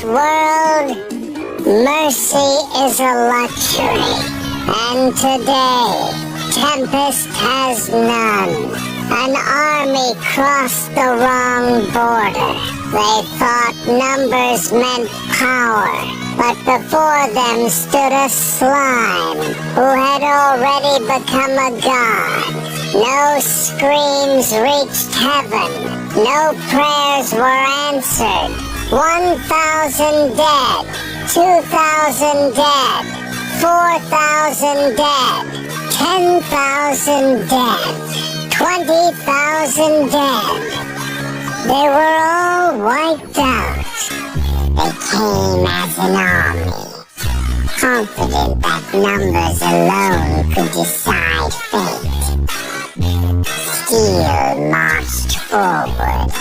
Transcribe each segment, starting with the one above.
World, mercy is a luxury, and today, Tempest has none. An army crossed the wrong border. They thought numbers meant power, but before them stood a slime who had already become a god. No screams reached heaven, no prayers were answered. 1,000 dead, 2,000 dead, 4,000 dead, 10,000 dead, 20,000 dead. They were all wiped out. They came as an army, confident that numbers alone could decide fate. Steel marched forward.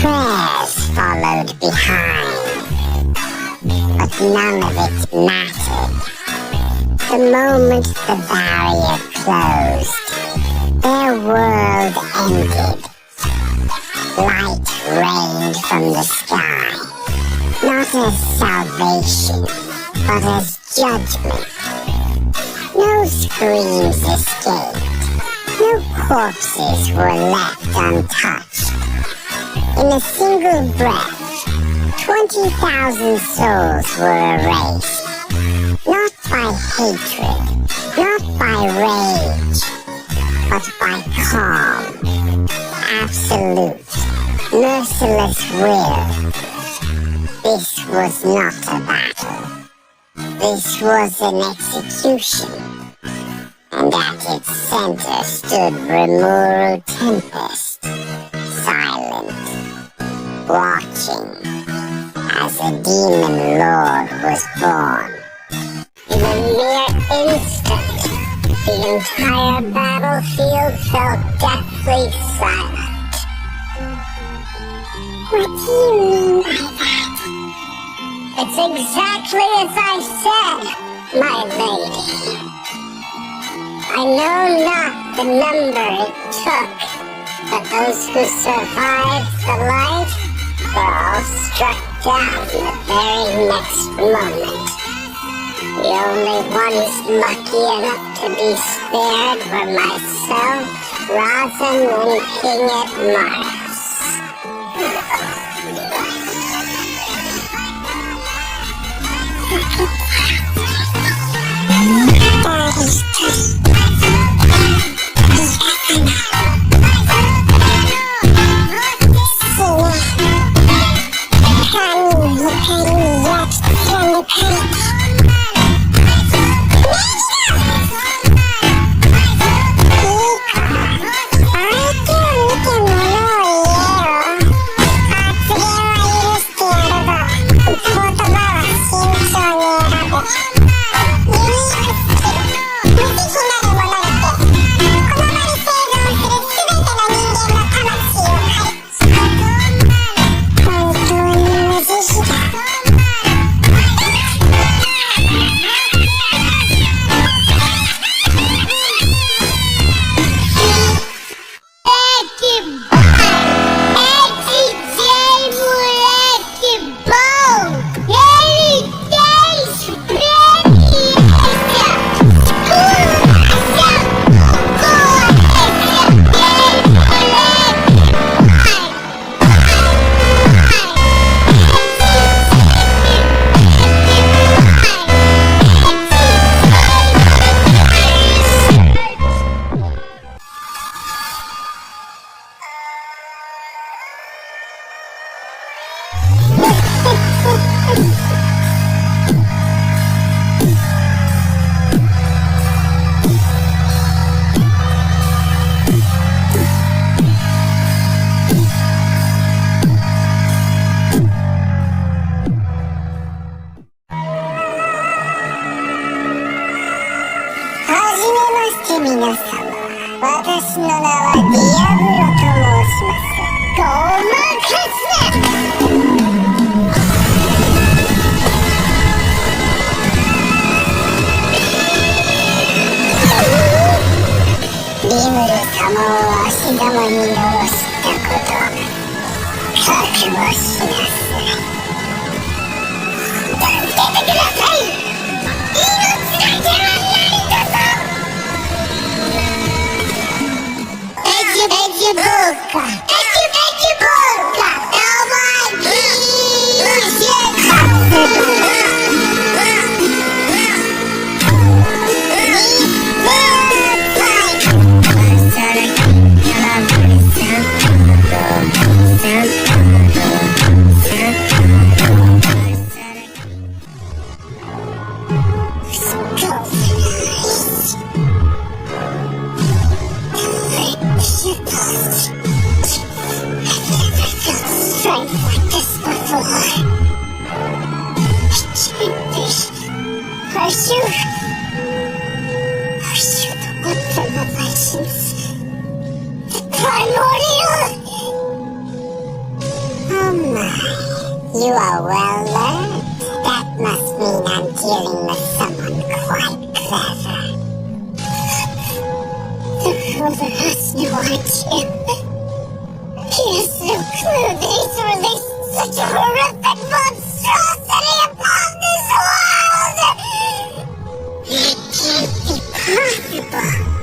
Prayers followed behind, but none of it mattered. The moment the barrier closed, their world ended. Light rained from the sky, not as salvation, but as judgment. No screams escaped, no corpses were left untouched. In a single breath, 20,000 souls were erased. Not by hatred, not by rage, but by calm, absolute, merciless will. This was not a battle. This was an execution. And at its center stood Rimuru Tempest, silent, watching as a demon lord was born. In a mere instant, the entire battlefield felt deathly silent. What do you mean by that? It's exactly as I said, my lady. I know not the number it took, but those who survived the light were all struck down the very next moment. The only ones lucky enough to be spared were myself, Rosin, and King at Mars. That is just... 私の名はディアブロと申します。ごまかすな。リムル様を足玉に下ろしたこと覚悟しなさい。助けてください。命だけは何とぞ。エッジボーカー。Pursue the weapon of license. The Primordial! Oh my, you are well learned. That must mean I'm dealing with someone quite clever. The ruler has no idea. He has no clue that he's released such a horrific monstrosity upon this world! It can't be possible.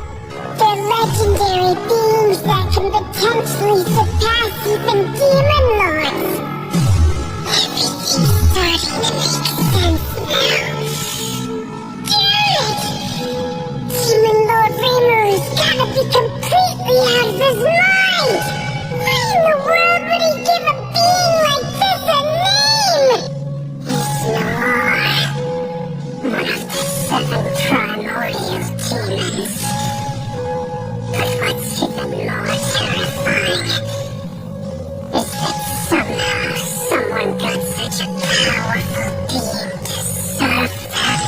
They're legendary beings that can potentially surpass even demon lords. Everything's starting to make sense now. Damn it! Demon Lord Rimuru's gotta be completely out of his mind! Why in the world would he give a being like this a name? He's one of the 7 primordial demons. But what's even more terrifying is that somehow someone got such a powerful being to serve them.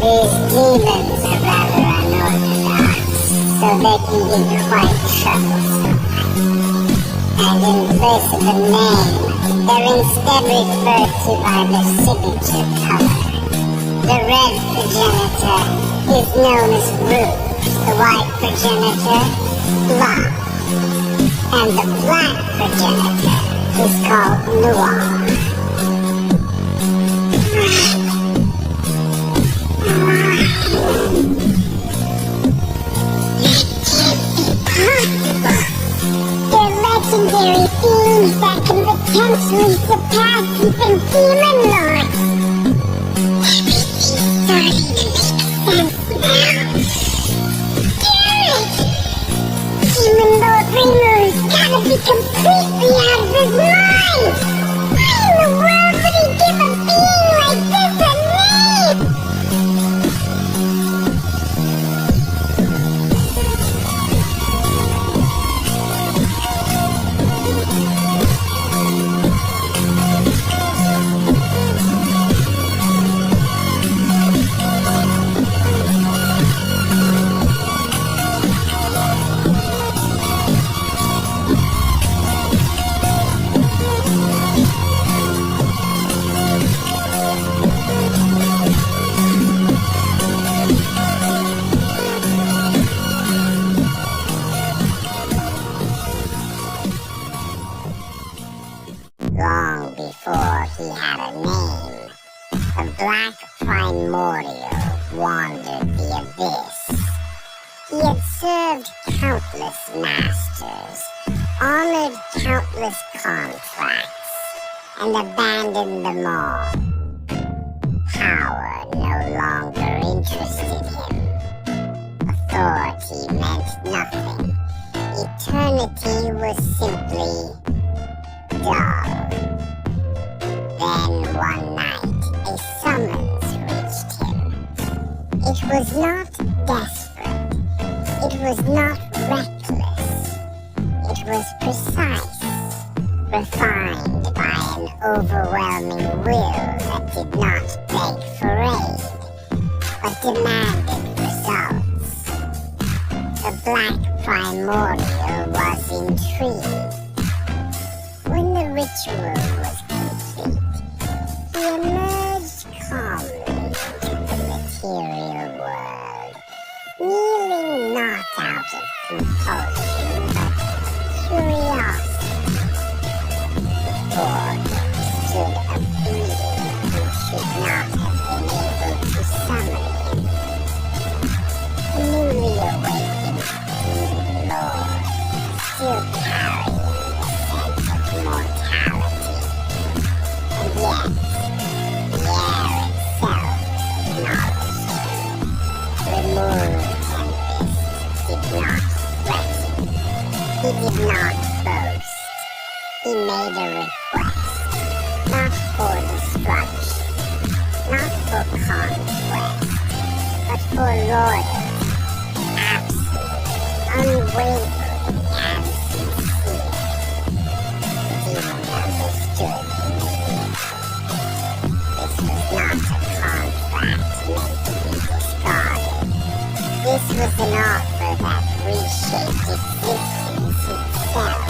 These demons are rather unorthodox, so they can be quite troublesome. And in place of a name, they're instead referred to by their signature color. The red progenitor is known as Rouge, the white progenitor, Blanc, and the black progenitor is called Noir. They're legendary beings that can potentially surpass even demon lords. Everything's starting to make sense now. Damn it! Demon Lord Rimuru's gotta be completely out of his mind! Why in the world would he give a being like this a name? He had served countless masters, honored countless contracts, and abandoned them all. Power no longer interested him. Authority meant nothing. Eternity was simply dull. Then one night, a summons reached him. It was not desperate. It was not reckless. It was precise, refined by an overwhelming will that did not beg for aid, but demanded results. The Black Primordial was intrigued. When the ritual was complete, he emerged calmly into the material world, kneeling not out of compulsion, but curiosity. Before him stood a being who should not have been able to summon him. The newly awakened demon lord, still carrying the sense of mortality. And yet, the air itself acknowledged him. Rimuru Tempest did not threaten. He did not boast. He made a request, not for destruction, not for conquest, but for loyalty, absolute, unwavering, and sincere. The demon understood immediately. This was not a contract meant to be discarded. This was an offer that reshaped existence itself.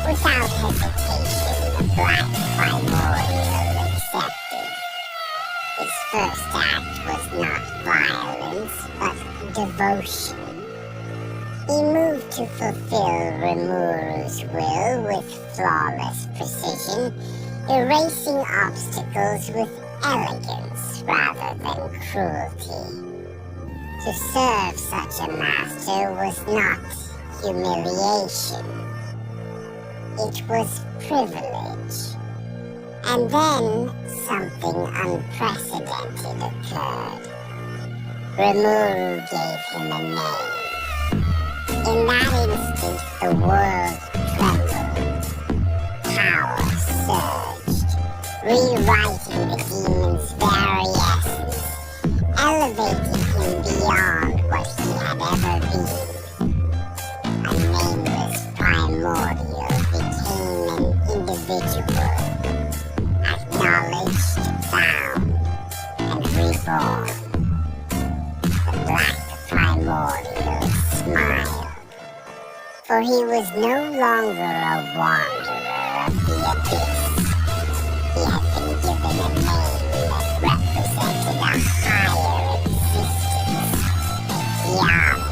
Without hesitation, the Black Primordial accepted. His first act was not violence, but devotion. He moved to fulfill Rimuru's will with flawless precision, erasing obstacles with elegance rather than cruelty. To serve such a master was not humiliation. It was privilege. And then something unprecedented occurred. Rimuru gave him a name. In that instant, the world trembled. Power surged, rewriting the demon's very essence, elevating him beyond what he had ever been. A nameless primordial became an individual, acknowledged, bound, and reborn. The Black Primordial smiled, for he was no longer a wanderer of the abyss. He had been given a name that represented a higher existence, Diablo.